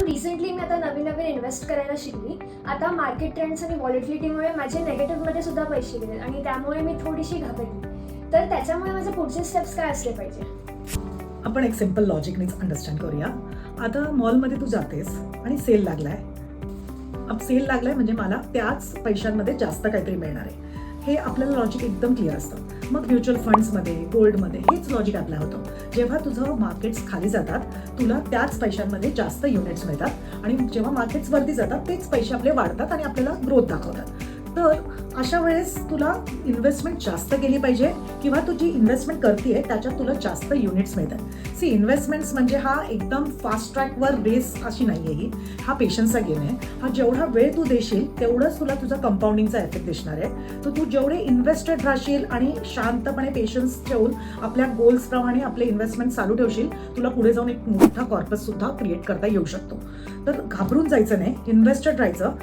Recently मी आता नवीन नवीन invest करायला शिकली. आता मार्केट ट्रेंड्स आणि व्हॉलिटिलिटीमुळे माझे नेगेटिव्हमध्ये सुद्धा पैसे गेले आणि त्यामुळे मी थोडीशी घाबरली. तर त्याच्यामुळे माझे पुढचे स्टेप्स काय असले पाहिजे? आपण एक सिम्पल लॉजिकनीच अंडरस्टँड करूया. आता मॉलमध्ये तू जातेस आणि सेल लागलाय. सेल लागलाय म्हणजे मला त्याच पैशांमध्ये जास्त काहीतरी मिळणार आहे. हे आपल्याला लॉजिक एकदम क्लिअर असतं. मग म्युच्युअल फंड्समध्ये, गोल्डमध्ये हेच लॉजिक अप्लाय होतं. जेव्हा तुझं मार्केट्स खाली जातात तुला त्याच पैशांमध्ये जास्त युनिट्स मिळतात आणि जेव्हा मार्केट्स वरती जातात तेच पैसे आपले वाढतात आणि आपल्याला ग्रोथ दाखवतात. तर अशा वेळेस तुला इन्व्हेस्टमेंट जास्त केली पाहिजे किंवा तू जी इन्व्हेस्टमेंट करतेय त्याच्यात तुला जास्त युनिट्स मिळतात. सी, इन्व्हेस्टमेंट्स म्हणजे हा एकदम फास्ट ट्रॅकवर रेस अशी नाही आहे ही. हा पेशन्सचा गेम आहे. हा जेवढा वेळ तू देशील तेवढंच तुला तुझा कंपाऊंडिंगचा इफेक्ट दिसणार आहे. तर तू जेवढे इन्व्हेस्टेड राहशील आणि शांतपणे पेशन्स ठेवून आपल्या गोल्सप्रमाणे आपले इन्व्हेस्टमेंट चालू ठेवशील तुला पुढे जाऊन एक मोठा कॉर्पस सुद्धा क्रिएट करता येऊ शकतो. तर घाबरून जायचं नाही, इन्व्हेस्टेड राहायचं.